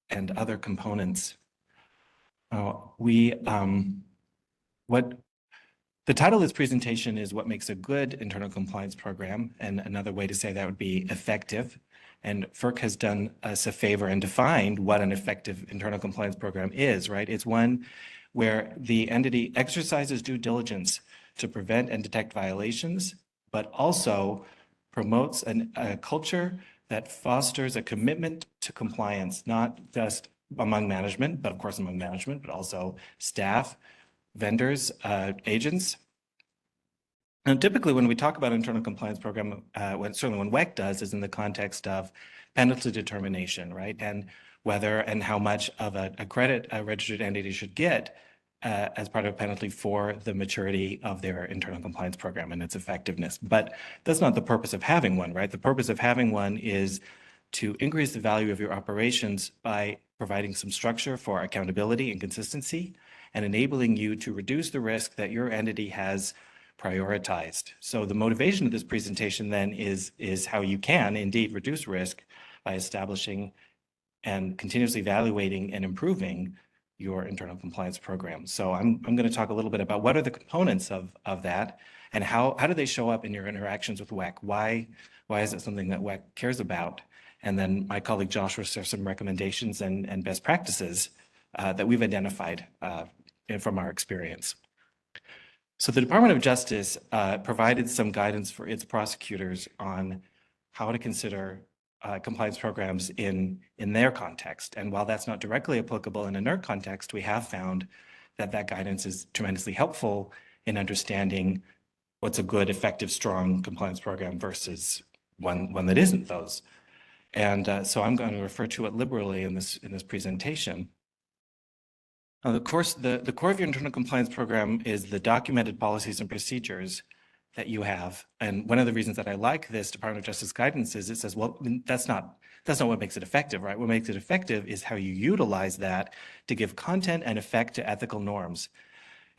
and other components. What the title of this presentation is What Makes a Good Internal Compliance Program, and another way to say that would be effective. And FERC has done us a favor and defined what an effective internal compliance program is, right? It's one where the entity exercises due diligence to prevent and detect violations, but also promotes a culture that fosters a commitment to compliance, not just among management, but of course among management, but also staff, vendors, agents. And typically when we talk about internal compliance program, certainly when WECC does, is in the context of penalty determination, right? And whether and how much of a credit a registered entity should get as part of a penalty for the maturity of their internal compliance program and its effectiveness. But that's not the purpose of having one, right? The purpose of having one is to increase the value of your operations by providing some structure for accountability and consistency and enabling you to reduce the risk that your entity has prioritized. So the motivation of this presentation then is how you can indeed reduce risk by establishing and continuously evaluating and improving your internal compliance program. So I'm going to talk a little bit about what are the components of that and how do they show up in your interactions with WECC? Why is it something that WECC cares about? And then my colleague Josh will share some recommendations and best practices that we've identified from our experience. So the Department of Justice provided some guidance for its prosecutors on how to consider compliance programs in their context. And while that's not directly applicable in a NERC context, we have found that that guidance is tremendously helpful in understanding what's a good, effective, strong compliance program versus one that isn't those. And so I'm going to refer to it liberally in this presentation. The core of your internal compliance program is the documented policies and procedures that you have. And one of the reasons that I like this Department of Justice guidance is it says, well, that's not what makes it effective, right? What makes it effective is how you utilize that to give content and effect to ethical norms.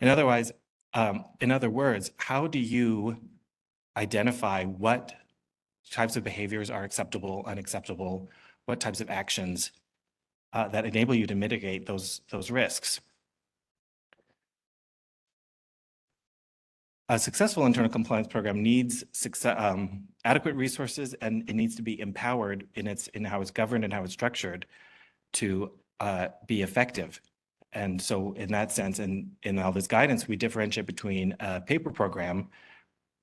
In other words, how do you identify what types of behaviors are acceptable, unacceptable, what types of actions that enable you to mitigate those risks? A successful internal compliance program needs adequate resources, and it needs to be empowered in how it's governed and how it's structured to be effective. And so in that sense, in all this guidance, we differentiate between a paper program,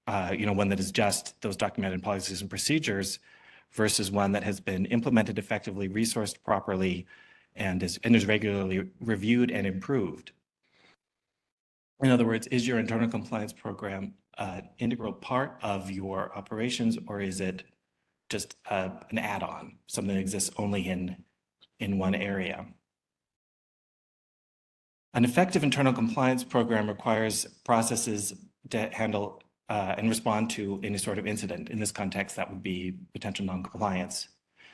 one that is just those documented policies and procedures versus one that has been implemented effectively, resourced properly, and is regularly reviewed and improved. In other words, is your internal compliance program an integral part of your operations, or is it just an add-on, something that exists only in one area? An effective internal compliance program requires processes to handle and respond to any sort of incident. In this context, that would be potential non-compliance.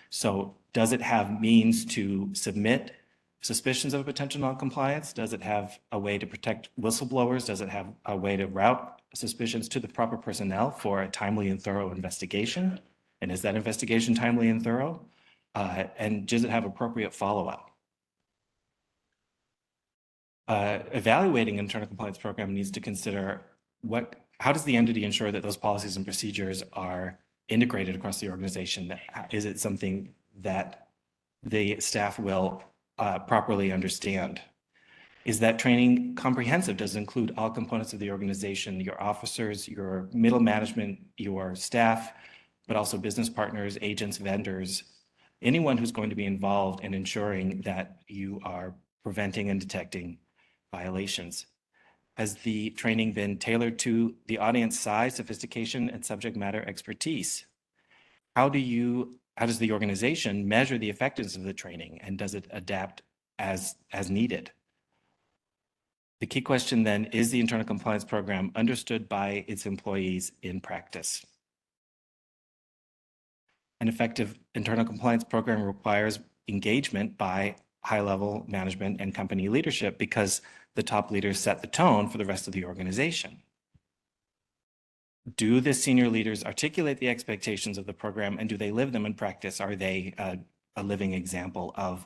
So does it have means to submit suspicions of a potential non-compliance? Does it have a way to protect whistleblowers? Does it have a way to route suspicions to the proper personnel for a timely and thorough investigation? And is that investigation timely and thorough? And does it have appropriate follow-up? Evaluating an internal compliance program needs to consider how does the entity ensure that those policies and procedures are integrated across the organization? Is it something that the staff will properly understand? Is that training comprehensive? Does it include all components of the organization, your officers, your middle management, your staff, but also business partners, agents, vendors, anyone who's going to be involved in ensuring that you are preventing and detecting violations? Has the training been tailored to the audience size, sophistication, and subject matter expertise? How does the organization measure the effectiveness of the training, and does it adapt as needed? The key question then, is the internal compliance program understood by its employees in practice? An effective internal compliance program requires engagement by high-level management and company leadership because the top leaders set the tone for the rest of the organization. Do the senior leaders articulate the expectations of the program, and do they live them in practice? Are they a living example of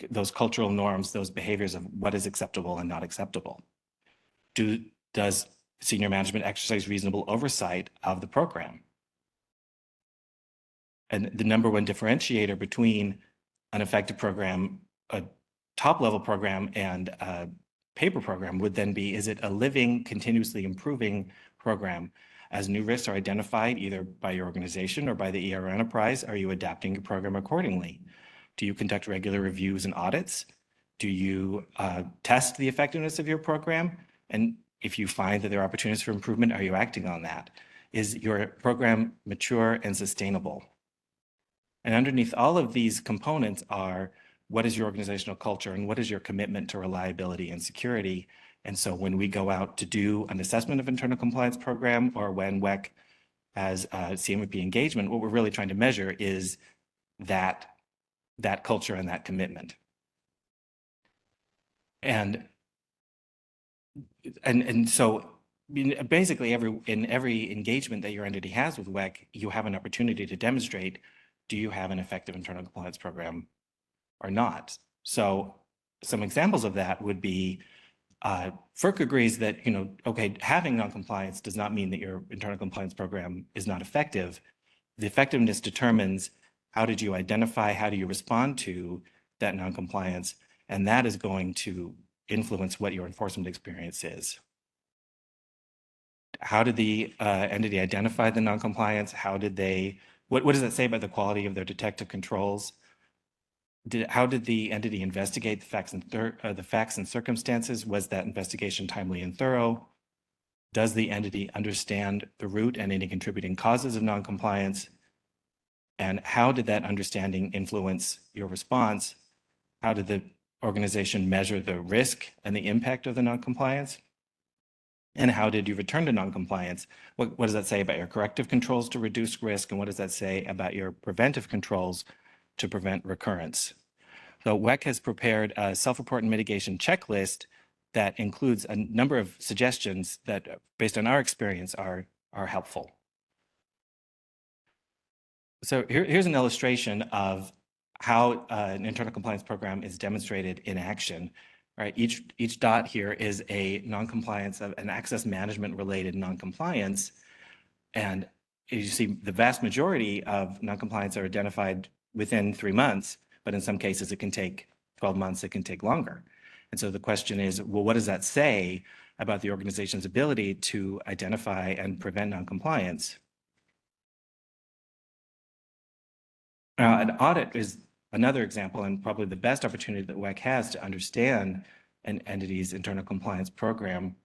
those cultural norms, those behaviors of what is acceptable and not acceptable? Does senior management exercise reasonable oversight of the program? And the number one differentiator between an effective program, a top-level program, and a paper program would then be, is it a living, continuously improving program? As new risks are identified either by your organization or by the ER enterprise, are you adapting your program accordingly? Do you conduct regular reviews and audits? Do you test the effectiveness of your program? And if you find that there are opportunities for improvement, are you acting on that? Is your program mature and sustainable? And underneath all of these components are, what is your organizational culture and what is your commitment to reliability and security? And so when we go out to do an assessment of internal compliance program, or when WECC has CMP engagement, what we're really trying to measure is that culture and that commitment. And so basically in every engagement that your entity has with WECC, you have an opportunity to demonstrate, do you have an effective internal compliance program or not? So some examples of that would be, FERC agrees that, okay, having non-compliance does not mean that your internal compliance program is not effective. The effectiveness determines how did you identify, how do you respond to that non-compliance, and that is going to influence what your enforcement experience is. How did the entity identify the non-compliance? How did they, what does that say about the quality of their detective controls? How did the entity investigate the facts and circumstances? Was that investigation timely and thorough? Does the entity understand the root and any contributing causes of non-compliance? And how did that understanding influence your response? How did the organization measure the risk and the impact of the non-compliance? And how did you return to non-compliance? What does that say about your corrective controls to reduce risk? And what does that say about your preventive controls to prevent recurrence? So WECC has prepared a self-report and mitigation checklist that includes a number of suggestions that, based on our experience, are helpful. So here's an illustration of how an internal compliance program is demonstrated in action. Right, each dot here is a non-compliance of an access management related non-compliance, and as you see, the vast majority of non-compliance are identified within 3 months, but in some cases it can take 12 months, it can take longer. And so the question is, well, what does that say about the organization's ability to identify and prevent non-compliance? An audit is another example, and probably the best opportunity that WECC has to understand an entity's internal compliance program.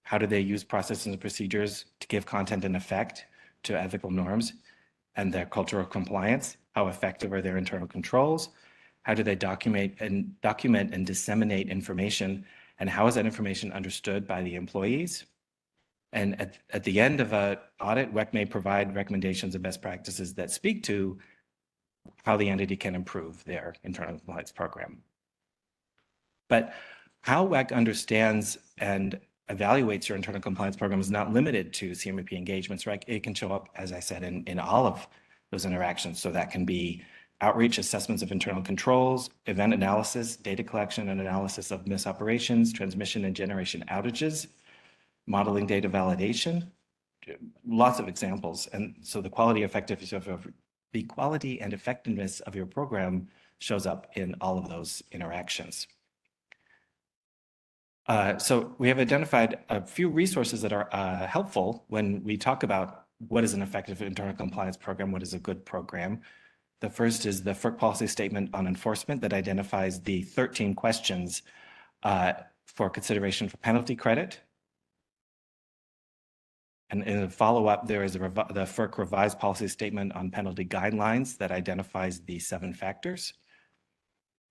How do they use processes and procedures to give content and effect to ethical norms and their culture of compliance? How effective are their internal controls? How do they document and disseminate information? And how is that information understood by the employees? And at the end of an audit, WECC may provide recommendations and best practices that speak to how the entity can improve their internal compliance program. But how WECC understands and evaluates your internal compliance program is not limited to CMP engagements, right? It can show up, as I said, in all of those interactions. So that can be outreach, assessments of internal controls, event analysis, data collection and analysis of misoperations, transmission and generation outages, modeling data validation, lots of examples. And so the quality and effectiveness of your program shows up in all of those interactions. So we have identified a few resources that are helpful when we talk about what is an effective internal compliance program, what is a good program. The first is the FERC policy statement on enforcement that identifies the 13 questions for consideration for penalty credit. And in a follow-up, there is the FERC revised policy statement on penalty guidelines that identifies the 7 factors,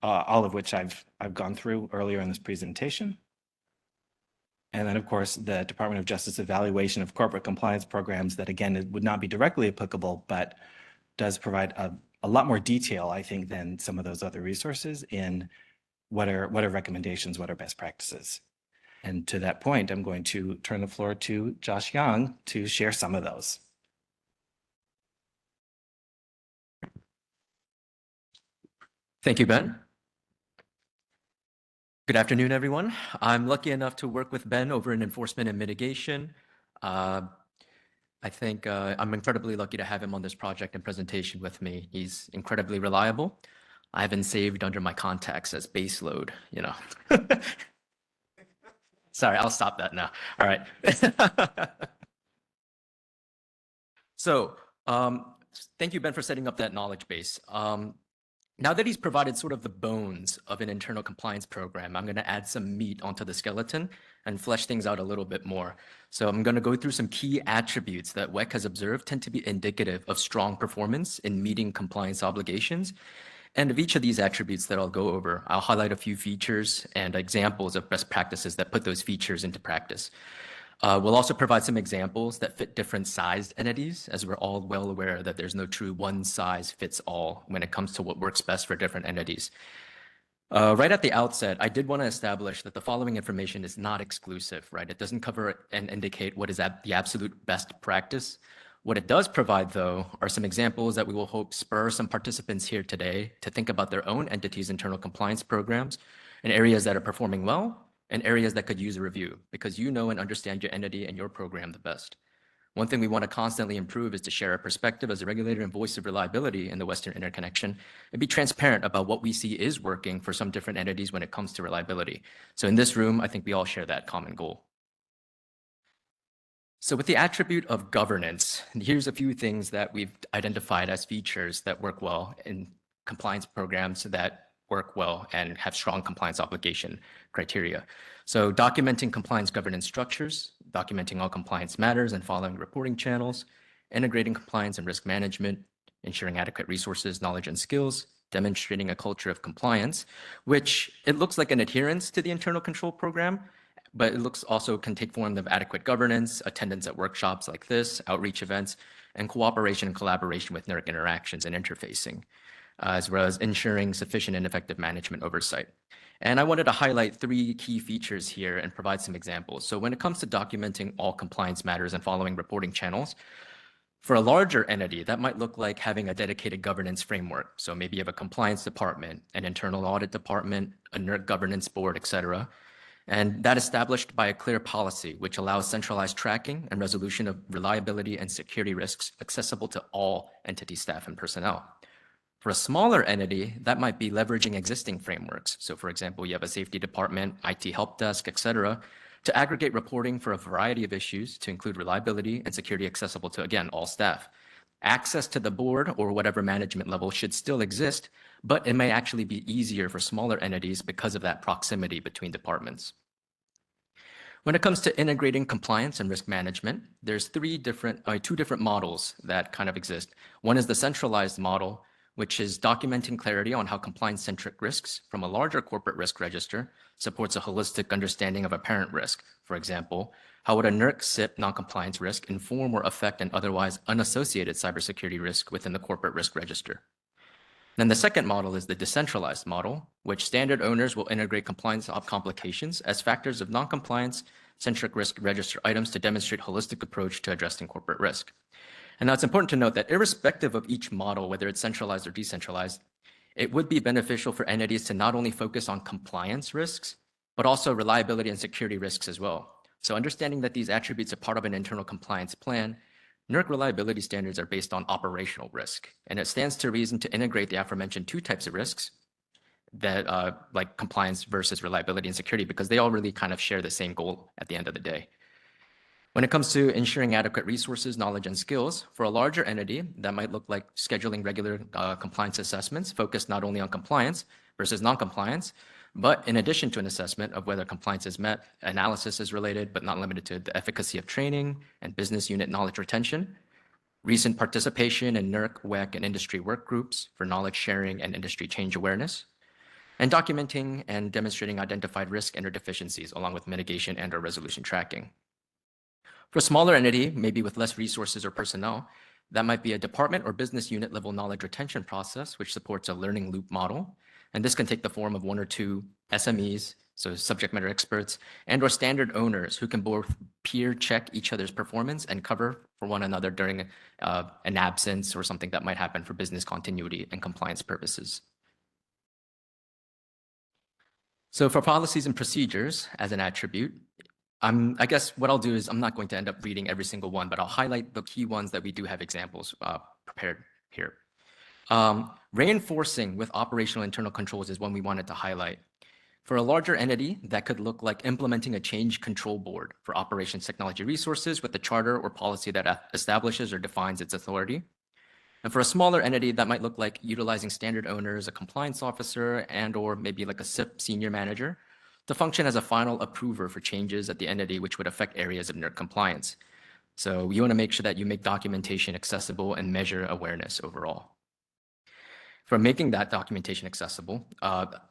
all of which I've gone through earlier in this presentation. And then, of course, the Department of Justice evaluation of corporate compliance programs that, again, it would not be directly applicable, but does provide a lot more detail, I think, than some of those other resources in what are recommendations, what are best practices. And to that point, I'm going to turn the floor to Josh Young to share some of those. Thank you, Ben. Good afternoon, everyone. I'm lucky enough to work with Ben over in enforcement and mitigation. I think I'm incredibly lucky to have him on this project and presentation with me. He's incredibly reliable. I have been saved under my contacts as baseload, you know. Sorry, I'll stop that now. All right. So, thank you, Ben, for setting up that knowledge base. Now that he's provided sort of the bones of an internal compliance program, I'm going to add some meat onto the skeleton and flesh things out a little bit more. So I'm going to go through some key attributes that WECC has observed tend to be indicative of strong performance in meeting compliance obligations. And of each of these attributes that I'll go over, I'll highlight a few features and examples of best practices that put those features into practice. We'll also provide some examples that fit different sized entities, as we're all well aware that there's no true one size fits all when it comes to what works best for different entities. Right at the outset, I did want to establish that the following information is not exclusive, right? It doesn't cover and indicate what is the absolute best practice. What it does provide, though, are some examples that we will hope spur some participants here today to think about their own entity's internal compliance programs in areas that are performing well and areas that could use a review, because you know and understand your entity and your program the best. One thing we want to constantly improve is to share our perspective as a regulator and voice of reliability in the Western interconnection and be transparent about what we see is working for some different entities when it comes to reliability. So in this room, I think we all share that common goal. So with the attribute of governance, here's a few things that we've identified as features that work well in compliance programs that work well and have strong compliance obligation criteria. So documenting compliance governance structures, documenting all compliance matters and following reporting channels, integrating compliance and risk management, ensuring adequate resources, knowledge, and skills, demonstrating a culture of compliance, which it looks like an adherence to the internal control program, but it looks also can take form of adequate governance, attendance at workshops like this, outreach events, and cooperation and collaboration with NERC interactions and interfacing, as well as ensuring sufficient and effective management oversight. And I wanted to highlight three key features here and provide some examples. So when it comes to documenting all compliance matters and following reporting channels, for a larger entity, that might look like having a dedicated governance framework. So maybe you have a compliance department, an internal audit department, a NERC governance board, et cetera. And that established by a clear policy, which allows centralized tracking and resolution of reliability and security risks accessible to all entity staff and personnel. For a smaller entity, that might be leveraging existing frameworks. So for example, you have a safety department, IT help desk, et cetera, to aggregate reporting for a variety of issues to include reliability and security accessible to, again, all staff. Access to the board or whatever management level should still exist, but it may actually be easier for smaller entities because of that proximity between departments. When it comes to integrating compliance and risk management, there's two different models that kind of exist. One is the centralized model, which is documenting clarity on how compliance-centric risks from a larger corporate risk register supports a holistic understanding of apparent risk. For example, how would a NERC SIP noncompliance risk inform or affect an otherwise unassociated cybersecurity risk within the corporate risk register? Then the second model is the decentralized model, which standard owners will integrate compliance complications as factors of noncompliance centric risk register items to demonstrate holistic approach to addressing corporate risk. And now it's important to note that irrespective of each model, whether it's centralized or decentralized, it would be beneficial for entities to not only focus on compliance risks, but also reliability and security risks as well. So understanding that these attributes are part of an internal compliance plan, NERC reliability standards are based on operational risk, and it stands to reason to integrate the aforementioned two types of risks, that like compliance versus reliability and security, because they all really kind of share the same goal at the end of the day. When it comes to ensuring adequate resources, knowledge, and skills, for a larger entity, that might look like scheduling regular compliance assessments focused not only on compliance versus non-compliance, but in addition to an assessment of whether compliance is met, analysis is related, but not limited to the efficacy of training and business unit knowledge retention, recent participation in NERC, WECC, and industry work groups for knowledge sharing and industry change awareness, and documenting and demonstrating identified risk and or deficiencies along with mitigation and or resolution tracking. For a smaller entity, maybe with less resources or personnel, that might be a department or business unit level knowledge retention process, which supports a learning loop model. And this can take the form of one or two SMEs, so subject matter experts, and or standard owners who can both peer check each other's performance and cover for one another during an absence or something that might happen for business continuity and compliance purposes. So for policies and procedures as an attribute, I guess what I'll do is I'm not going to end up reading every single one, but I'll highlight the key ones that we do have examples prepared here. Reinforcing with operational internal controls is one we wanted to highlight. For a larger entity, that could look like implementing a change control board for operations technology resources with a charter or policy that establishes or defines its authority. And for a smaller entity, that might look like utilizing standard owners, a compliance officer, and or maybe like a SIP senior manager to function as a final approver for changes at the entity which would affect areas of NERC compliance. So you want to make sure that you make documentation accessible and measure awareness overall. For making that documentation accessible,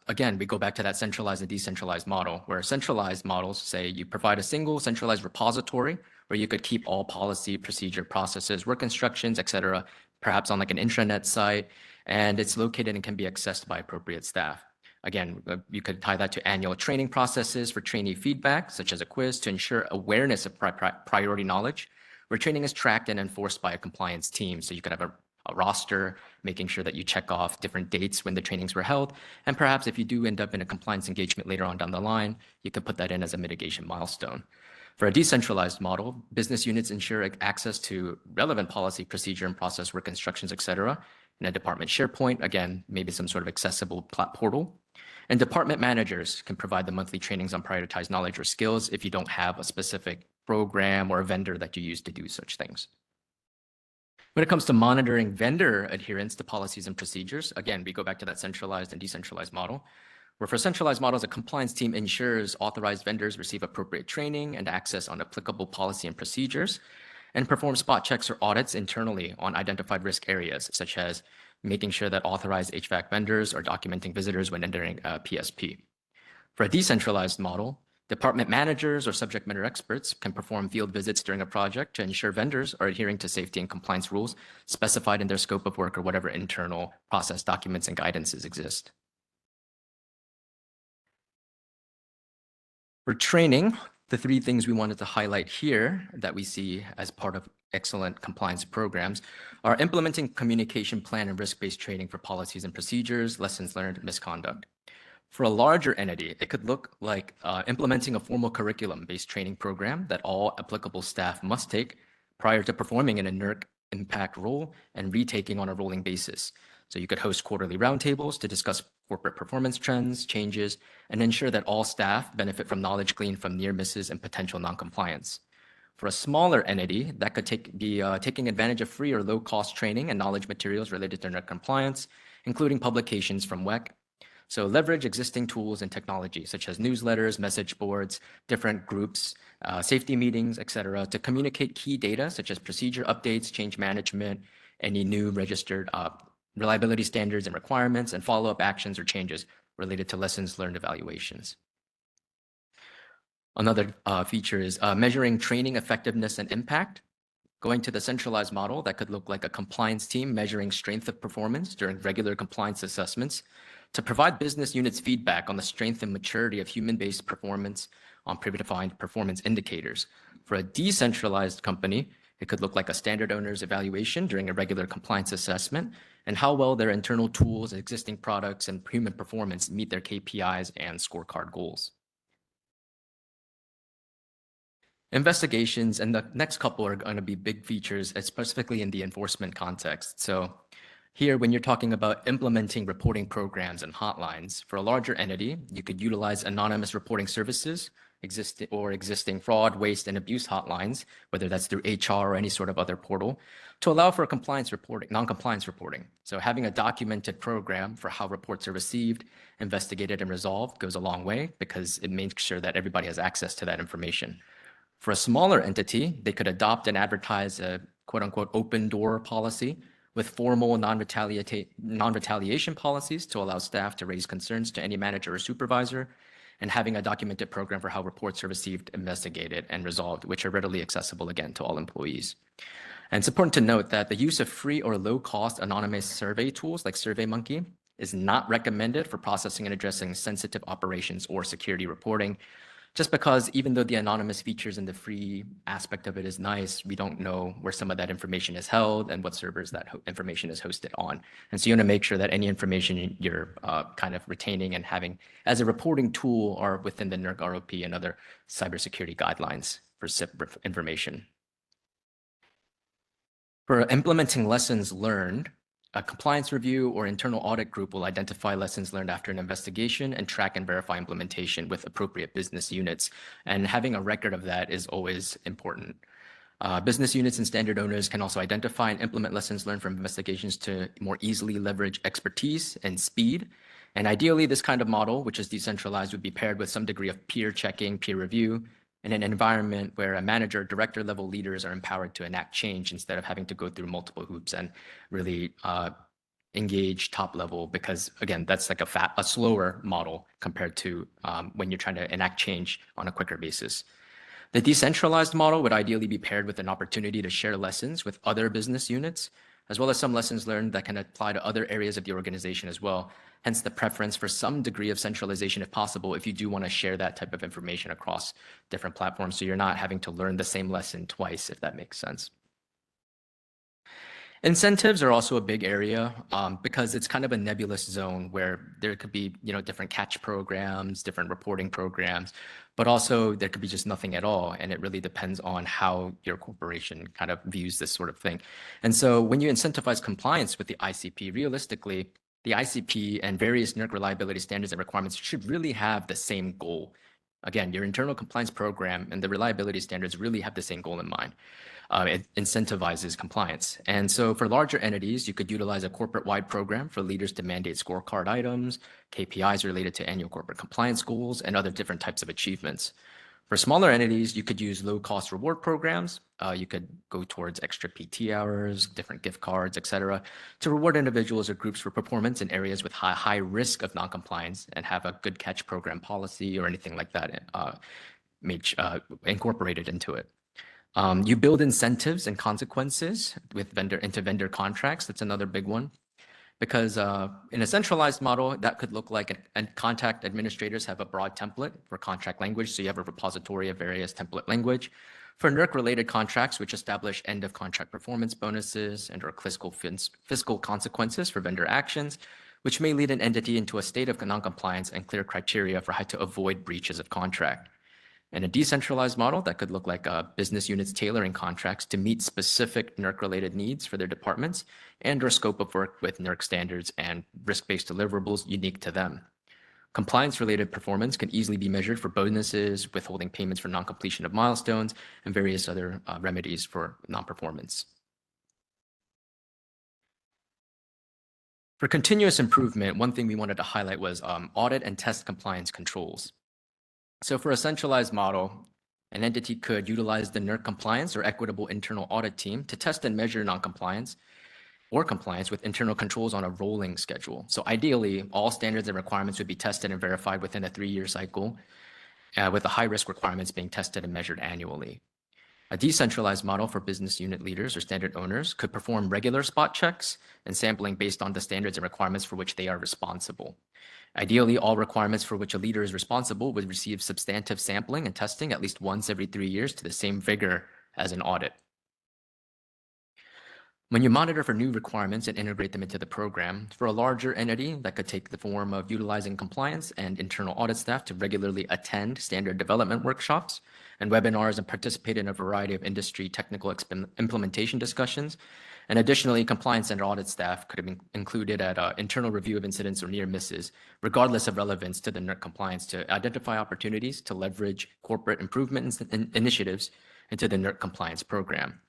again, we go back to that centralized and decentralized model, where centralized models say you provide a single centralized repository where you could keep all policy, procedure, processes, work instructions, et cetera, perhaps on like an intranet site, and it's located and can be accessed by appropriate staff. Again, you could tie that to annual training processes for trainee feedback, such as a quiz, to ensure awareness of priority knowledge, where training is tracked and enforced by a compliance team. So you could have a roster, making sure that you check off different dates when the trainings were held. And perhaps if you do end up in a compliance engagement later on down the line, you could put that in as a mitigation milestone. For a decentralized model, business units ensure access to relevant policy, procedure, and process work instructions, et cetera, in a department SharePoint, again, maybe some sort of accessible portal. And department managers can provide the monthly trainings on prioritized knowledge or skills if you don't have a specific program or a vendor that you use to do such things. When it comes to monitoring vendor adherence to policies and procedures, again, we go back to that centralized and decentralized model, where for centralized models, a compliance team ensures authorized vendors receive appropriate training and access on applicable policy and procedures, and perform spot checks or audits internally on identified risk areas, such as making sure that authorized HVAC vendors are documenting visitors when entering a PSP. For a decentralized model, department managers or subject matter experts can perform field visits during a project to ensure vendors are adhering to safety and compliance rules specified in their scope of work or whatever internal process documents and guidances exist. For training, the three things we wanted to highlight here that we see as part of excellent compliance programs are implementing communication plan and risk-based training for policies and procedures, lessons learned, misconduct. For a larger entity, it could look like implementing a formal curriculum-based training program that all applicable staff must take prior to performing in a NERC impact role and retaking on a rolling basis. So you could host quarterly roundtables to discuss corporate performance trends, changes, and ensure that all staff benefit from knowledge gleaned from near misses and potential noncompliance. For a smaller entity, that could be taking advantage of free or low-cost training and knowledge materials related to NERC compliance, including publications from WECC. So leverage existing tools and technology, such as newsletters, message boards, different groups, safety meetings, et cetera, to communicate key data, such as procedure updates, change management, any new registered reliability standards and requirements, and follow-up actions or changes related to lessons learned evaluations. Another feature is measuring training effectiveness and impact. Going to the centralized model, that could look like a compliance team measuring strength of performance during regular compliance assessments to provide business units feedback on the strength and maturity of human-based performance on predefined performance indicators. For a decentralized company, it could look like a standard owner's evaluation during a regular compliance assessment and how well their internal tools, existing products, and human performance meet their KPIs and scorecard goals. Investigations, and the next couple are going to be big features, specifically in the enforcement context. So here, when you're talking about implementing reporting programs and hotlines, for a larger entity, you could utilize anonymous reporting services, existing fraud, waste, and abuse hotlines, whether that's through HR or any sort of other portal, to allow for compliance reporting, non-compliance reporting. So having a documented program for how reports are received, investigated, and resolved goes a long way because it makes sure that everybody has access to that information. For a smaller entity, they could adopt and advertise a quote-unquote open door policy with formal non-retaliation policies to allow staff to raise concerns to any manager or supervisor, and having a documented program for how reports are received, investigated, and resolved, which are readily accessible again to all employees. And it's important to note that the use of free or low-cost anonymous survey tools like SurveyMonkey is not recommended for processing and addressing sensitive operations or security reporting. just because even though the anonymous features and the free aspect of it is nice, we don't know where some of that information is held and what servers that information is hosted on. And so you want to make sure that any information you're kind of retaining and having as a reporting tool are within the NERC ROP and other cybersecurity guidelines for SIP information. For implementing lessons learned, a compliance review or internal audit group will identify lessons learned after an investigation and track and verify implementation with appropriate business units. And having a record of that is always important. Business units and standard owners can also identify and implement lessons learned from investigations to more easily leverage expertise and speed. And ideally, this kind of model, which is decentralized, would be paired with some degree of peer checking, peer review, in an environment where a manager, director level leaders are empowered to enact change instead of having to go through multiple hoops and really engage top level, because again, that's like a slower model compared to when you're trying to enact change on a quicker basis. The decentralized model would ideally be paired with an opportunity to share lessons with other business units, as well as some lessons learned that can apply to other areas of the organization as well. Hence the preference for some degree of centralization if possible, if you do want to share that type of information across different platforms, so you're not having to learn the same lesson twice, if that makes sense. Incentives are also a big area because it's kind of a nebulous zone where there could be, different catch programs, different reporting programs, but also there could be just nothing at all. And it really depends on how your corporation kind of views this sort of thing. And so when you incentivize compliance with the ICP, realistically, the ICP and various NERC reliability standards and requirements should really have the same goal. Again, your internal compliance program and the reliability standards really have the same goal in mind. It incentivizes compliance. And so for larger entities, you could utilize a corporate-wide program for leaders to mandate scorecard items, KPIs related to annual corporate compliance goals, and other different types of achievements. For smaller entities, you could use low-cost reward programs. You could go towards extra PT hours, different gift cards, et cetera, to reward individuals or groups for performance in areas with high risk of noncompliance and have a good catch program policy or anything like that incorporated into it. You build incentives and consequences into vendor contracts. That's another big one. Because in a centralized model, that could look like contact administrators have a broad template for contract language, so you have a repository of various template language. For NERC-related contracts, which establish end-of-contract performance bonuses and/or fiscal consequences for vendor actions, which may lead an entity into a state of non-compliance and clear criteria for how to avoid breaches of contract. In a decentralized model, that could look like business units tailoring contracts to meet specific NERC-related needs for their departments and/or scope of work with NERC standards and risk-based deliverables unique to them. Compliance-related performance can easily be measured for bonuses, withholding payments for non-completion of milestones, and various other remedies for non-performance. For continuous improvement, one thing we wanted to highlight was audit and test compliance controls. So for a centralized model, an entity could utilize the NERC compliance or equitable internal audit team to test and measure non-compliance or compliance with internal controls on a rolling schedule. So ideally, all standards and requirements would be tested and verified within a 3-year cycle, with the high-risk requirements being tested and measured annually. A decentralized model for business unit leaders or standard owners could perform regular spot checks and sampling based on the standards and requirements for which they are responsible. Ideally, all requirements for which a leader is responsible would receive substantive sampling and testing at least once every 3 years to the same vigor as an audit. When you monitor for new requirements and integrate them into the program, for a larger entity, that could take the form of utilizing compliance and internal audit staff to regularly attend standard development workshops and webinars and participate in a variety of industry technical implementation discussions. And additionally, compliance and audit staff could have been included at internal review of incidents or near misses, regardless of relevance to the NERC compliance, to identify opportunities to leverage corporate improvement initiatives into the NERC compliance program.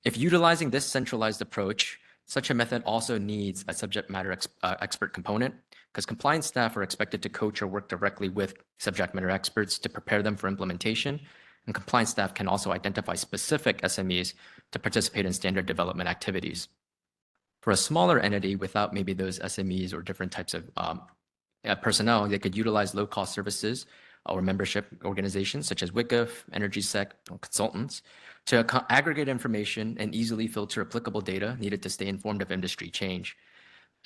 If utilizing this centralized approach, such a method also needs a subject matter expert component, because compliance staff are expected to coach or work directly with subject matter experts to prepare them for implementation. And compliance staff can also identify specific SMEs to participate in standard development activities. For a smaller entity without maybe those SMEs or different types of personnel, they could utilize low-cost services or membership organizations such as WECC, EnergySec, or consultants to aggregate information and easily filter applicable data needed to stay informed of industry change.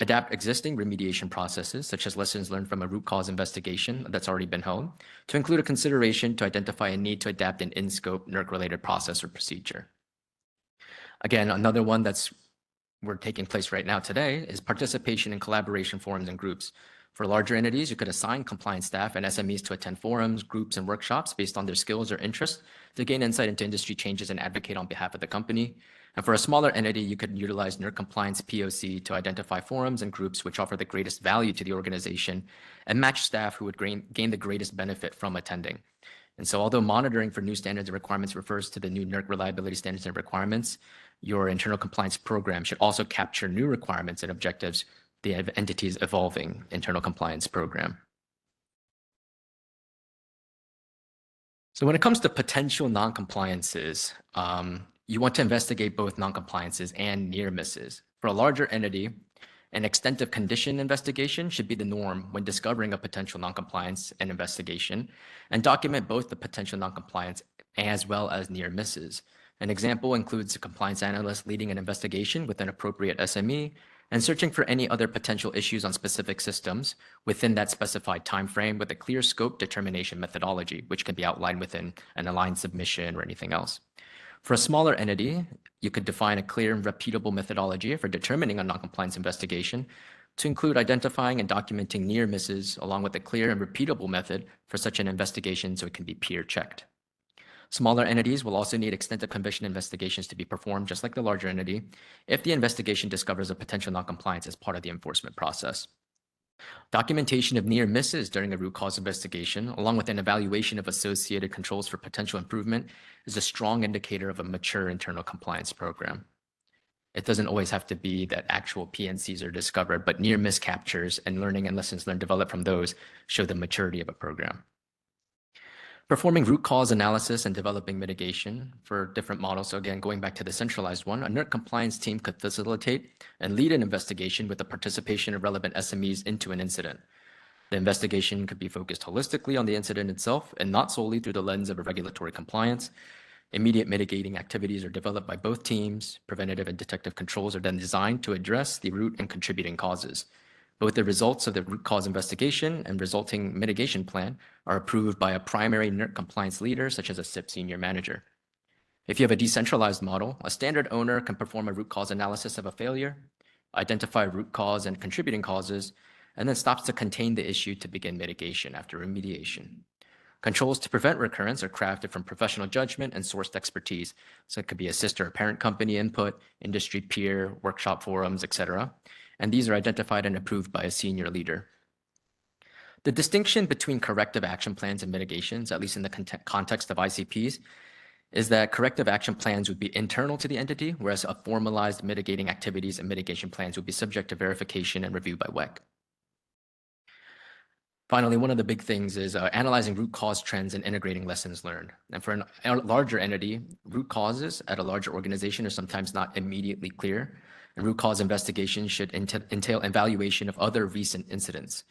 adapt existing remediation processes, such as lessons learned from a root cause investigation that's already been held, to include a consideration to identify a need to adapt an in-scope NERC-related process or procedure. Again, another one that's we're taking place right now today is participation in collaboration forums and groups. For larger entities, you could assign compliance staff and SMEs to attend forums, groups, and workshops based on their skills or interests to gain insight into industry changes and advocate on behalf of the company. And for a smaller entity, you could utilize NERC compliance POC to identify forums and groups which offer the greatest value to the organization and match staff who would gain the greatest benefit from attending. And so although monitoring for new standards and requirements refers to the new NERC reliability standards and requirements, your internal compliance program should also capture new requirements and objectives the entity's evolving internal compliance program. So when it comes to potential non-compliances, you want to investigate both non-compliances and near misses. For a larger entity, an extensive condition investigation should be the norm when discovering a potential non-compliance and investigation, and document both the potential non-compliance as well as near misses. An example includes a compliance analyst leading an investigation with an appropriate SME and searching for any other potential issues on specific systems within that specified time frame with a clear scope determination methodology, which can be outlined within an aligned submission or anything else. For a smaller entity, you could define a clear and repeatable methodology for determining a non-compliance investigation to include identifying and documenting near misses along with a clear and repeatable method for such an investigation so it can be peer checked. Smaller entities will also need extensive conviction investigations to be performed, just like the larger entity, if the investigation discovers a potential non-compliance as part of the enforcement process. Documentation of near misses during a root cause investigation, along with an evaluation of associated controls for potential improvement, is a strong indicator of a mature internal compliance program. It doesn't always have to be that actual PNCs are discovered, but near miss captures and learning and lessons learned developed from those show the maturity of a program. Performing root cause analysis and developing mitigation for different models. So again, going back to the centralized one, a NERC compliance team could facilitate and lead an investigation with the participation of relevant SMEs into an incident. The investigation could be focused holistically on the incident itself and not solely through the lens of a regulatory compliance. Immediate mitigating activities are developed by both teams. Preventative and detective controls are then designed to address the root and contributing causes. Both the results of the root cause investigation and resulting mitigation plan are approved by a primary NERC compliance leader, such as a SIP senior manager. If you have a decentralized model, a standard owner can perform a root cause analysis of a failure, identify root cause and contributing causes, and then stops to contain the issue to begin mitigation after remediation. Controls to prevent recurrence are crafted from professional judgment and sourced expertise. So it could be a sister or parent company input, industry peer, workshop forums, etc. And these are identified and approved by a senior leader. The distinction between corrective action plans and mitigations, at least in the context of ICPs, is that corrective action plans would be internal to the entity, whereas a formalized mitigating activities and mitigation plans would be subject to verification and review by WECC. Finally, one of the big things is analyzing root cause trends and integrating lessons learned. And for a larger entity, root causes at a larger organization are sometimes not immediately clear. And root cause investigations should entail evaluation of other recent incidents.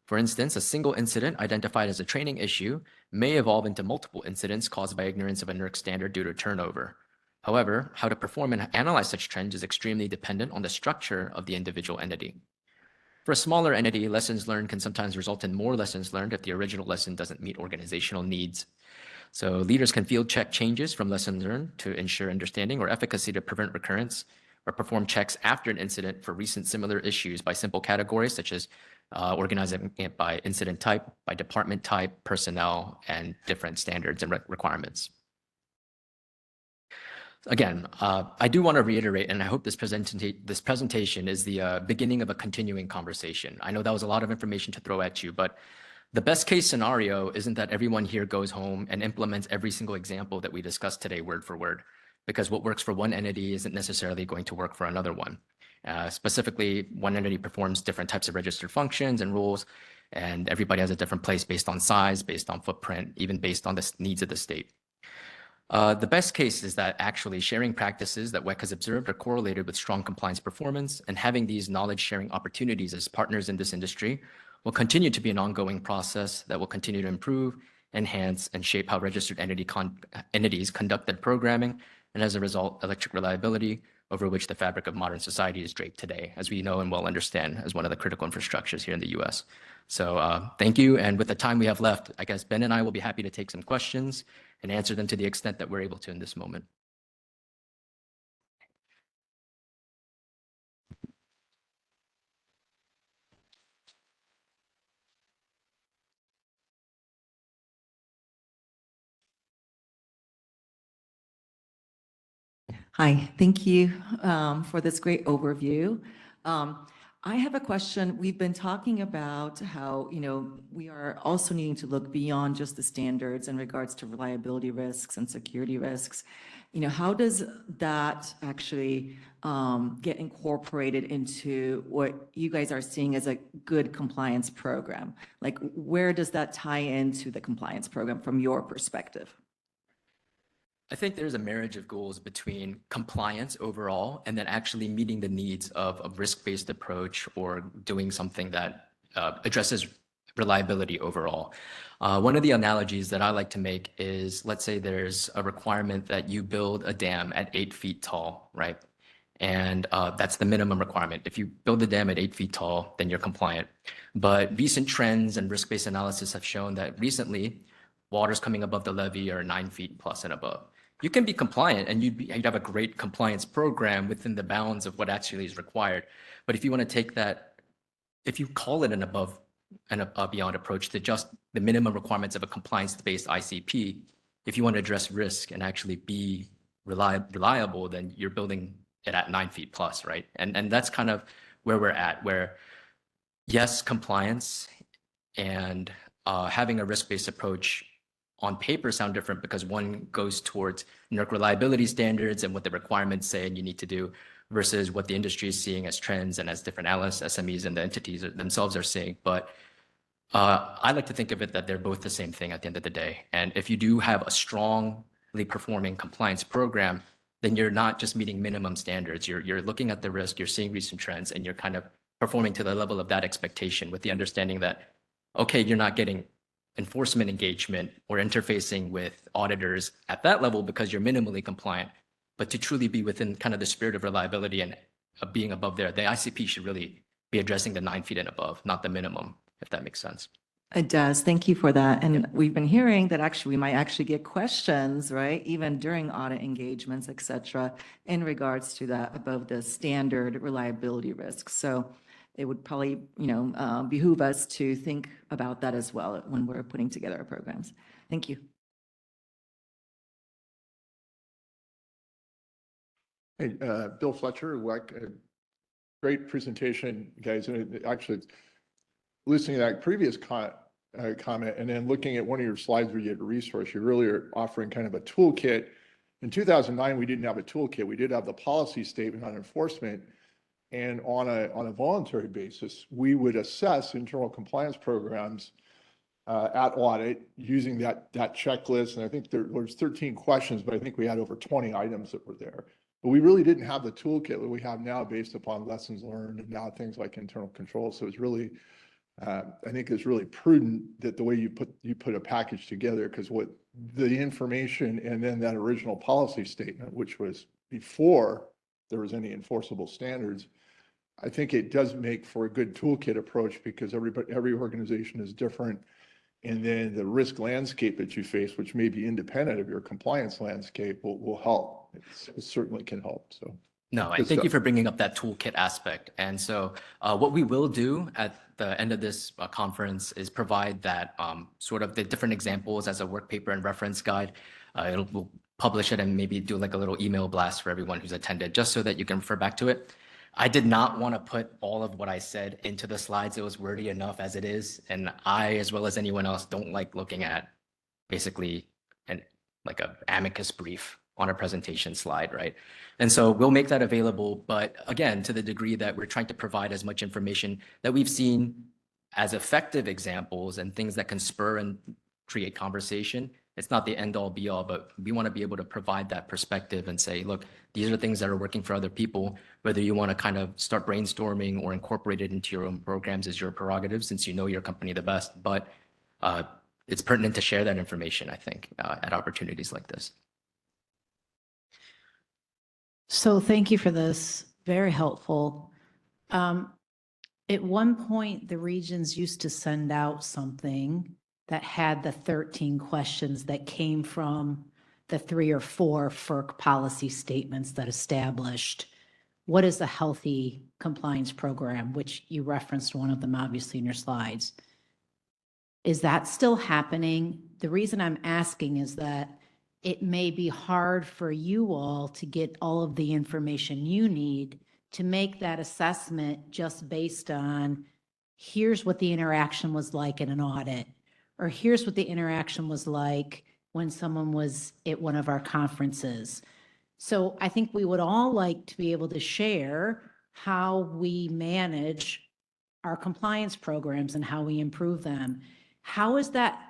For instance, a single incident identified as a training issue may evolve into multiple incidents caused by ignorance of a NERC standard due to turnover. However, how to perform and analyze such trends is extremely dependent on the structure of the individual entity. For a smaller entity, lessons learned can sometimes result in more lessons learned if the original lesson doesn't meet organizational needs. So leaders can field check changes from lessons learned to ensure understanding or efficacy to prevent recurrence, or perform checks after an incident for recent similar issues by simple categories such as organizing it by incident type, by department type, personnel, and different standards and requirements. Again, I do want to reiterate, and I hope this presentation is the beginning of a continuing conversation. I know that was a lot of information to throw at you, but the best case scenario isn't that everyone here goes home and implements every single example that we discussed today word for word, because what works for one entity isn't necessarily going to work for another one. Specifically, one entity performs different types of registered functions and rules, and everybody has a different place based on size, based on footprint, even based on the needs of the state. The best case is that actually sharing practices that WECC has observed are correlated with strong compliance performance, and having these knowledge sharing opportunities as partners in this industry will continue to be an ongoing process that will continue to improve, enhance, and shape how registered entities conduct their programming, and as a result, electric reliability over which the fabric of modern society is draped today, as we know and well understand as one of the critical infrastructures here in the US. So thank you. And with the time we have left, I guess Ben and I will be happy to take some questions and answer them to the extent that we're able to in this moment. Hi, thank you for this great overview. I have a question. We've been talking about how, we are also needing to look beyond just the standards in regards to reliability risks and security risks. How does that actually get incorporated into what you guys are seeing as a good compliance program? Like, where does that tie into the compliance program from your perspective? I think there's a marriage of goals between compliance overall and then actually meeting the needs of a risk-based approach or doing something that addresses reliability overall. One of the analogies that I like to make is, let's say there's a requirement that you build a dam at 8 feet tall, right? And that's the minimum requirement. If you build a dam at 8 feet tall, then you're compliant. But recent trends and risk-based analysis have shown that recently, waters coming above the levee are 9 feet plus and above. You can be compliant and you'd have a great compliance program within the bounds of what actually is required. But if you want to take that, if you call it an above and beyond approach to just the minimum requirements of a compliance-based ICP, if you want to address risk and actually be reliable, then you're building it at 9 feet plus, right? And that's kind of where we're at, where yes, compliance and having a risk-based approach on paper sound different because one goes towards NERC reliability standards and what the requirements say and you need to do versus what the industry is seeing as trends and as different analysts, SMEs, and the entities themselves are seeing. But I like to think of it that they're both the same thing at the end of the day. And if you do have a strongly performing compliance program, then you're not just meeting minimum standards. You're looking at the risk, you're seeing recent trends, and you're kind of performing to the level of that expectation with the understanding that, okay, you're not getting enforcement engagement or interfacing with auditors at that level because you're minimally compliant, but to truly be within kind of the spirit of reliability and being above there, the ICP should really be addressing the 9 feet and above, not the minimum, if that makes sense. It does. Thank you for that. And we've been hearing that actually we might actually get questions, right? Even during audit engagements, et cetera, in regards to that above the standard reliability risks. So it would probably, behoove us to think about that as well when we're putting together our programs. Thank you. Hey, Bill Fletcher, WECC, great presentation, guys. And actually, listening to that previous comment and then looking at one of your slides where you had a resource, you're really offering kind of a toolkit. In 2009, we didn't have a toolkit. We did have the policy statement on enforcement. And on a voluntary basis, we would assess internal compliance programs at audit using that checklist. And I think there was 13 questions, but I think we had over 20 items that were there. But we really didn't have the toolkit that we have now based upon lessons learned and now things like internal control. So it's really, I think it's really prudent that the way you put a package together, because what the information and then that original policy statement, which was before there was any enforceable standards, I think it does make for a good toolkit approach because every organization is different. And then the risk landscape that you face, which may be independent of your compliance landscape, will help. It certainly can help. So no, and thank you for bringing up that toolkit aspect. And so what we will do at the end of this conference is provide that sort of the different examples as a work paper and reference guide. We'll publish it and maybe do like a little email blast for everyone who's attended, just so that you can refer back to it. I did not want to put all of what I said into the slides. It was wordy enough as it is. And I, as well as anyone else, don't like looking at basically like an amicus brief on a presentation slide, right? And so we'll make that available. But again, to the degree that we're trying to provide as much information that we've seen as effective examples and things that can spur and create conversation, it's not the end all be all, but we want to be able to provide that perspective and say, look, these are things that are working for other people. Whether you want to kind of start brainstorming or incorporate it into your own programs is your prerogative since you know your company the best. But it's pertinent to share that information, I think, at opportunities like this. So thank you for this. Very helpful. At one point, the regions used to send out something that had the 13 questions that came from the 3 or 4 FERC policy statements that established what is a healthy compliance program, which you referenced one of them obviously in your slides. Is that still happening? The reason I'm asking is that it may be hard for you all to get all of the information you need to make that assessment just based on, here's what the interaction was like in an audit, or here's what the interaction was like when someone was at one of our conferences. So I think we would all like to be able to share how we manage our compliance programs and how we improve them. How is that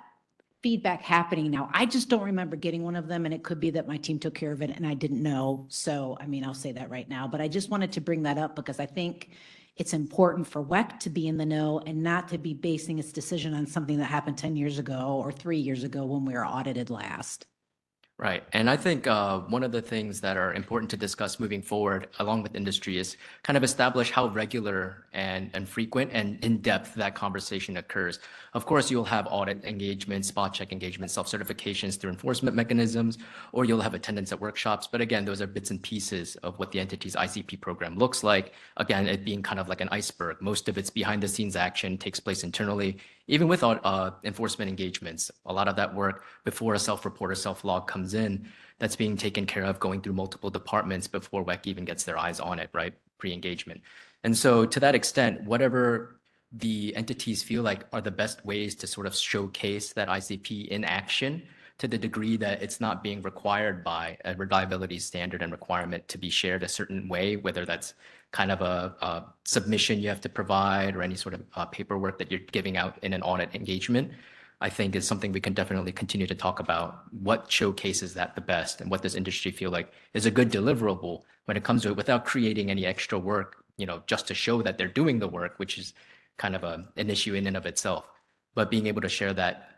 feedback happening now? I just don't remember getting one of them, and it could be that my team took care of it and I didn't know. So, I mean, I'll say that right now, but I just wanted to bring that up because I think it's important for WECC to be in the know and not to be basing its decision on something that happened 10 years ago or 3 years ago when we were audited last. Right. And I think one of the things that are important to discuss moving forward along with industry is kind of establish how regular and frequent and in-depth that conversation occurs. Of course, you'll have audit engagements, spot check engagements, self-certifications through enforcement mechanisms, or you'll have attendance at workshops. But again, those are bits and pieces of what the entity's ICP program looks like. Again, it being kind of like an iceberg. Most of its behind the scenes action takes place internally. Even with enforcement engagements, a lot of that work before a self-report or self-log comes in, that's being taken care of going through multiple departments before WECC even gets their eyes on it, right? Pre-engagement. And so to that extent, whatever the entities feel like are the best ways to sort of showcase that ICP in action to the degree that it's not being required by a reliability standard and requirement to be shared a certain way, whether that's kind of a submission you have to provide or any sort of paperwork that you're giving out in an audit engagement, I think is something we can definitely continue to talk about. What showcases that the best and what does industry feel like is a good deliverable when it comes to it without creating any extra work, you know, just to show that they're doing the work, which is kind of an issue in and of itself. But being able to share that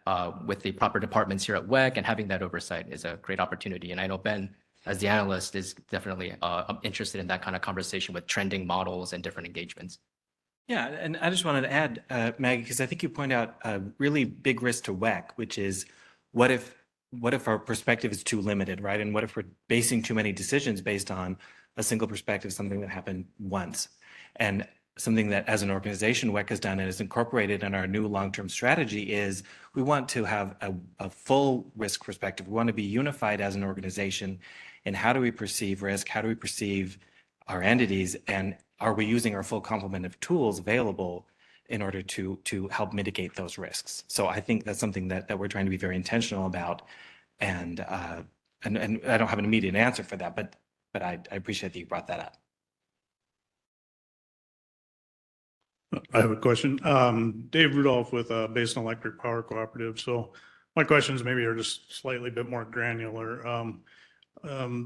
with the proper departments here at WECC and having that oversight is a great opportunity. And I know Ben, as the analyst, is definitely interested in that kind of conversation with trending models and different engagements. Yeah, and I just wanted to add, Maggie, because I think you point out a really big risk to WECC, which is what if our perspective is too limited, right? And what if we're basing too many decisions based on a single perspective, something that happened once? And something that as an organization WECC has done and is incorporated in our new long-term strategy is we want to have a full risk perspective. We want to be unified as an organization in how do we perceive risk, how do we perceive our entities, and are we using our full complement of tools available in order to help mitigate those risks? So I think that's something that we're trying to be very intentional about, and I don't have an immediate answer for that, but I appreciate that you brought that up. I have a question. Dave Rudolph with Basin Electric Power Cooperative. So my questions maybe are just slightly bit more granular.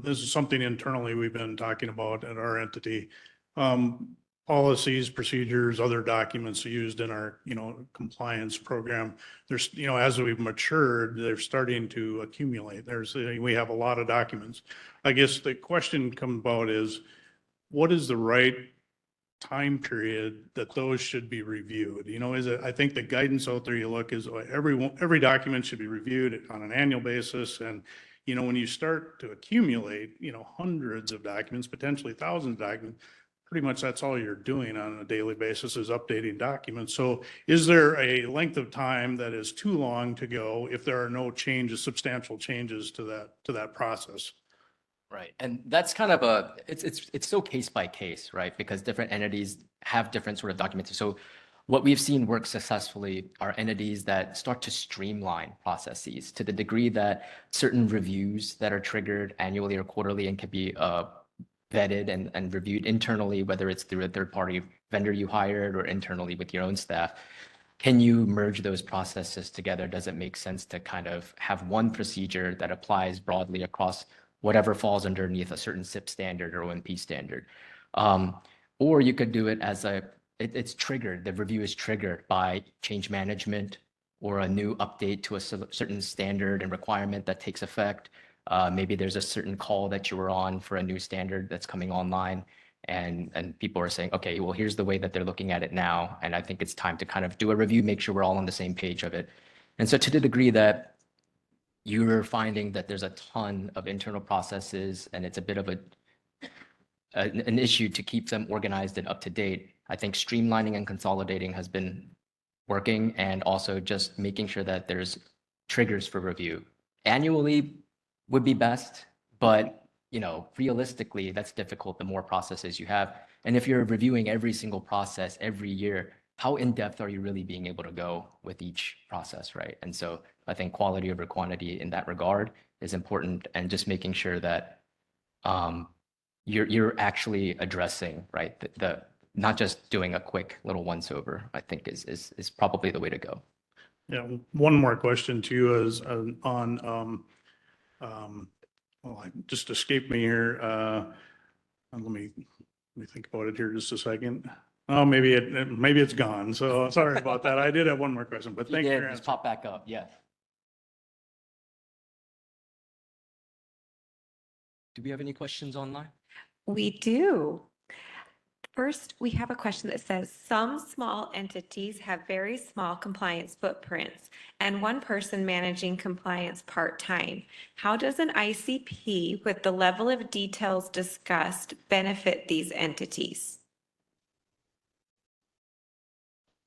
This is something internally we've been talking about at our entity. Policies, procedures, other documents used in our, compliance program. There's, as we've matured, they're starting to accumulate. We have a lot of documents. I guess the question comes about is, what is the right time period that those should be reviewed? I think the guidance out there you look is every document should be reviewed on an annual basis. And, when you start to accumulate, hundreds of documents, potentially thousands of documents, pretty much that's all you're doing on a daily basis is updating documents. So is there a length of time that is too long to go if there are no changes, substantial changes to that process? Right. And that's kind of it's so case by case, right? Because different entities have different sort of documents. So what we've seen work successfully are entities that start to streamline processes to the degree that certain reviews that are triggered annually or quarterly and can be vetted and reviewed internally, whether it's through a third-party vendor you hired or internally with your own staff. Can you merge those processes together? Does it make sense to kind of have one procedure that applies broadly across whatever falls underneath a certain SIP standard or OMP standard? Or you could do it as it's triggered, the review is triggered by change management or a new update to a certain standard and requirement that takes effect. Maybe there's a certain call that you were on for a new standard that's coming online. And people are saying, okay, well, here's the way that they're looking at it now. And I think it's time to kind of do a review, make sure we're all on the same page of it. And so to the degree that you're finding that there's a ton of internal processes and it's a bit of an issue to keep them organized and up to date, I think streamlining and consolidating has been working, and also just making sure that there's triggers for review. Annually would be best, but realistically, that's difficult the more processes you have. And if you're reviewing every single process every year, how in-depth are you really being able to go with each process, right? And so I think quality over quantity in that regard is important, and just making sure that you're actually addressing, right, the not just doing a quick little once over, I think is probably the way to go. Yeah, one more question to you is well, it just escaped me here. Let me think about it here just a second. Oh, maybe it's gone. So sorry about that. I did have one more question, but thank you. For your Just answer. pop back up. Yeah. Do we have any questions online? We do. First, we have a question that says, some small entities have very small compliance footprints and one person managing compliance part-time. How does an ICP with the level of details discussed benefit these entities?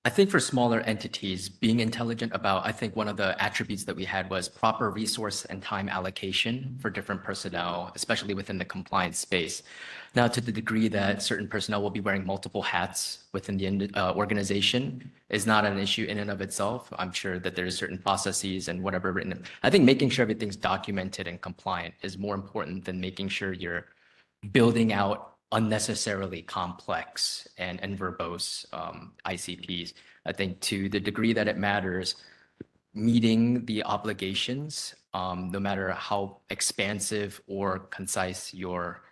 I think for smaller entities, being intelligent about, I think one of the attributes that we had was proper resource and time allocation for different personnel, especially within the compliance space. Now, to the degree that certain personnel will be wearing multiple hats within the organization is not an issue in and of itself. I'm sure that there's certain processes and whatever written. I think making sure everything's documented and compliant is more important than making sure you're building out unnecessarily complex and verbose ICPs. I think to the degree that it matters, meeting the obligations, no matter how expansive or concise your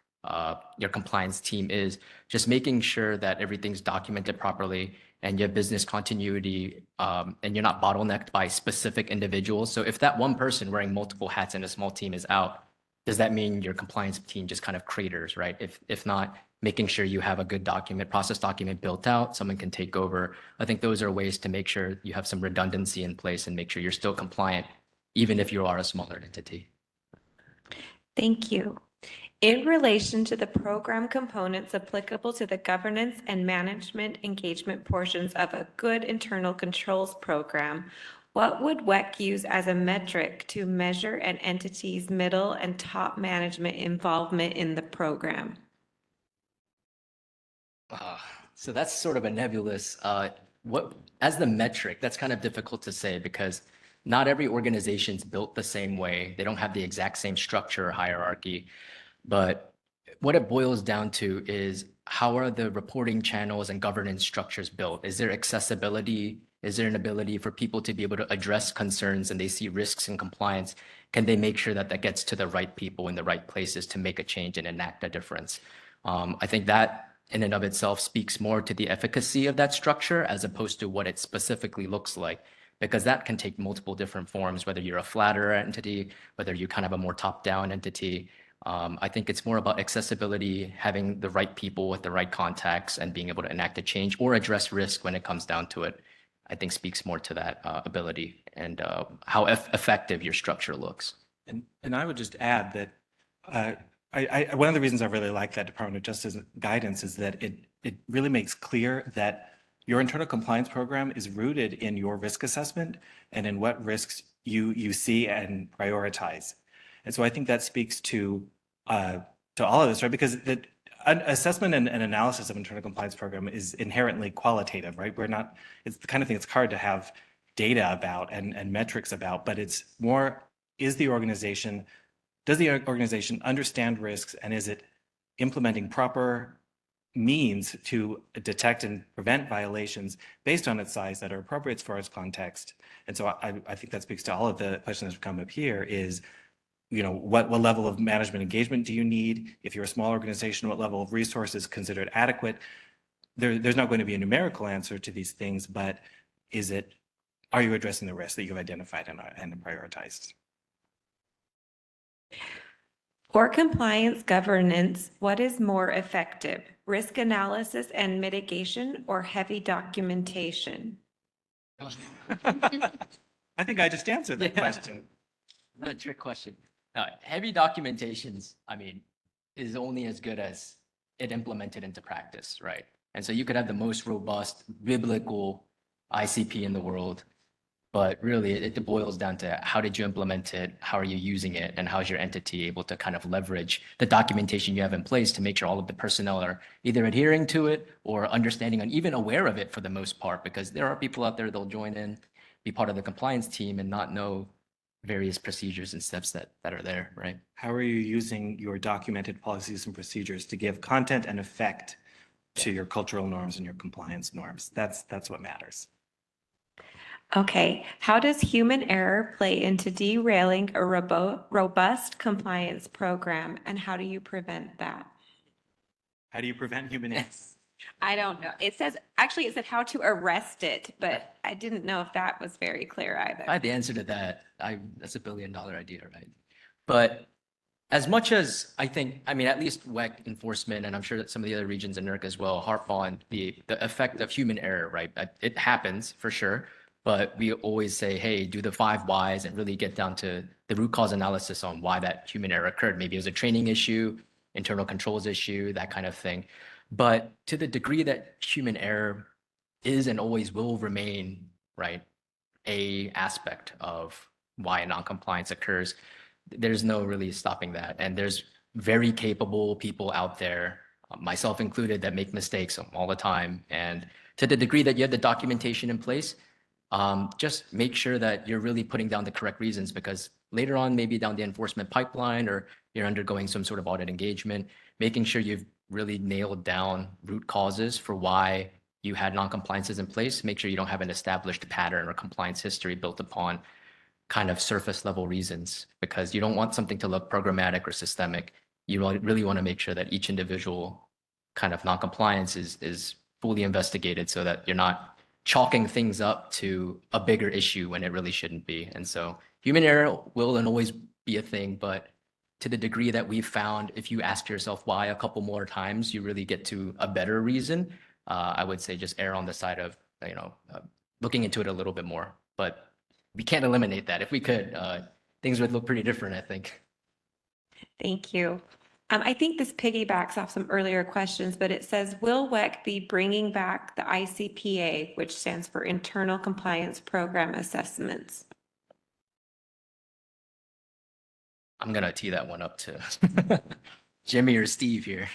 compliance team is, just making sure that everything's documented properly and you have business continuity, and you're not bottlenecked by specific individuals. So if that one person wearing multiple hats in a small team is out, does that mean your compliance team just kind of craters, right? If not, making sure you have a good process document built out, someone can take over. I think those are ways to make sure you have some redundancy in place and make sure you're still compliant, even if you are a smaller entity. Thank you. In relation to the program components applicable to the governance and management engagement portions of a good internal controls program, what would WECC use as a metric to measure an entity's middle and top management involvement in the program? So that's sort of a nebulous, as the metric, that's kind of difficult to say because not every organization's built the same way. They don't have the exact same structure or hierarchy. But what it boils down to is, how are the reporting channels and governance structures built? Is there accessibility? Is there an ability for people to be able to address concerns and they see risks in compliance? Can they make sure that that gets to the right people in the right places to make a change and enact a difference? I think that in and of itself speaks more to the efficacy of that structure as opposed to what it specifically looks like, because that can take multiple different forms, whether you're a flatter entity, whether you're kind of a more top-down entity. I think it's more about accessibility, having the right people with the right contacts and being able to enact a change or address risk when it comes down to it. I think speaks more to that ability and how effective your structure looks. And I would just add that one of the reasons I really like that Department of Justice guidance is that it really makes clear that your internal compliance program is rooted in your risk assessment and in what risks you see and prioritize. And so I think that speaks to all of this, right? Because the assessment and analysis of internal compliance program is inherently qualitative, right? It's the kind of thing it's hard to have data about and metrics about, but it's more, does the organization understand risks, and is it implementing proper means to detect and prevent violations based on its size that are appropriate for its context? And so I think that speaks to all of the questions that have come up here is, what level of management engagement do you need? If you're a small organization, what level of resources considered adequate? There's not going to be a numerical answer to these things, but are you addressing the risks that you've identified and prioritized? For compliance governance, what is more effective? Risk analysis and mitigation or heavy documentation? I think I just answered that Yeah. question. Not a trick question. Heavy documentations, I mean, is only as good as it implemented into practice, right? And so you could have the most robust biblical ICP in the world, but really it boils down to how did you implement it? How are you using it? And how is your entity able to kind of leverage the documentation you have in place to make sure all of the personnel are either adhering to it or understanding and even aware of it for the most part, because there are people out there, they'll join in, be part of the compliance team and not know various procedures and steps that are there, right? How are you using your documented policies and procedures to give content and effect to your cultural norms and your compliance norms? That's what matters. Okay, how does human error play into derailing a robust compliance program, and how do you prevent that? How do you prevent human error? I don't know. It says, actually, it said how to arrest it, but I didn't know if that was very clear If I either. had the answer to that, that's $1 billion idea, right? But as much as I think, I mean, at least WECC enforcement, and I'm sure that some of the other regions in NERC as well, harp on the effect of human error, right? It happens for sure, but we always say, hey, do the 5 whys and really get down to the root cause analysis on why that human error occurred. Maybe it was a training issue, internal controls issue, that kind of thing. But to the degree that human error is and always will remain, right, a aspect of why a non-compliance occurs, there's no really stopping that. And there's very capable people out there, myself included, that make mistakes all the time. And to the degree that you have the documentation in place, just make sure that you're really putting down the correct reasons, because later on, maybe down the enforcement pipeline, or you're undergoing some sort of audit engagement, making sure you've really nailed down root causes for why you had non-compliances in place. Make sure you don't have an established pattern or compliance history built upon kind of surface level reasons, because you don't want something to look programmatic or systemic. You really want to make sure that each individual kind of non-compliance is fully investigated, so that you're not chalking things up to a bigger issue when it really shouldn't be. And so human error will and always be a thing, but to the degree that we've found, if you ask yourself why a couple more times, you really get to a better reason. I would say just err on the side of, looking into it a little bit more. But we can't eliminate that. If we could, things would look pretty different, I think. Thank you. I think this piggybacks off some earlier questions, but it says, will WECC be bringing back the ICPA, which stands for Internal Compliance Program Assessments? I'm going to tee that one up to Jimmy or Steve here.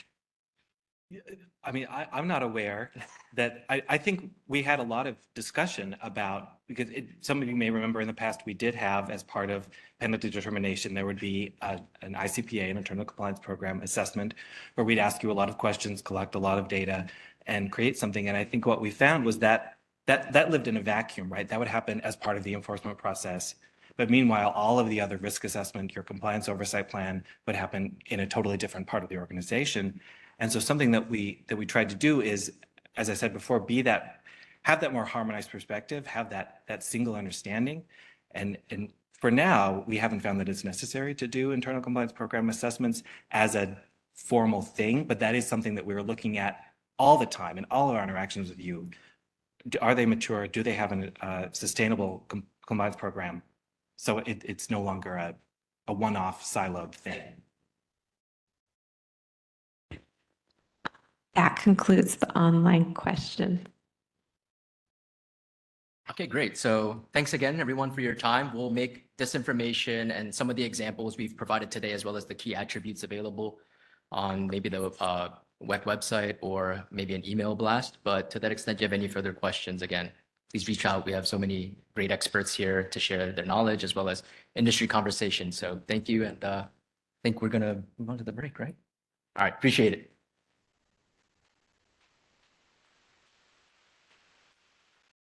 I mean, I'm not aware that, I think we had a lot of discussion about, because some of you may remember in the past, we did have, as part of penalty determination, there would be an ICPA, an internal compliance program assessment, where we'd ask you a lot of questions, collect a lot of data, and create something. And I think what we found was that lived in a vacuum, right? That would happen as part of the enforcement process. But meanwhile, all of the other risk assessment, your compliance oversight plan, would happen in a totally different part of the organization. And so something that we tried to do is, as I said before, have that more harmonized perspective, have that single understanding. And for now, we haven't found that it's necessary to do internal compliance program assessments as a formal thing, but that is something that we're looking at all the time in all of our interactions with you. Are they mature? Do they have a sustainable compliance program? So it's no longer a one-off siloed thing. That concludes the online question. Okay, great. So thanks again, everyone, for your time. We'll make this information and some of the examples we've provided today, as well as the key attributes, available on maybe the WECC website or maybe an email blast. But to that extent, if you have any further questions, again, please reach out. We have so many great experts here to share their knowledge, as well as industry conversations. So thank you. And I think we're going to move on to the break, right? All right, appreciate it.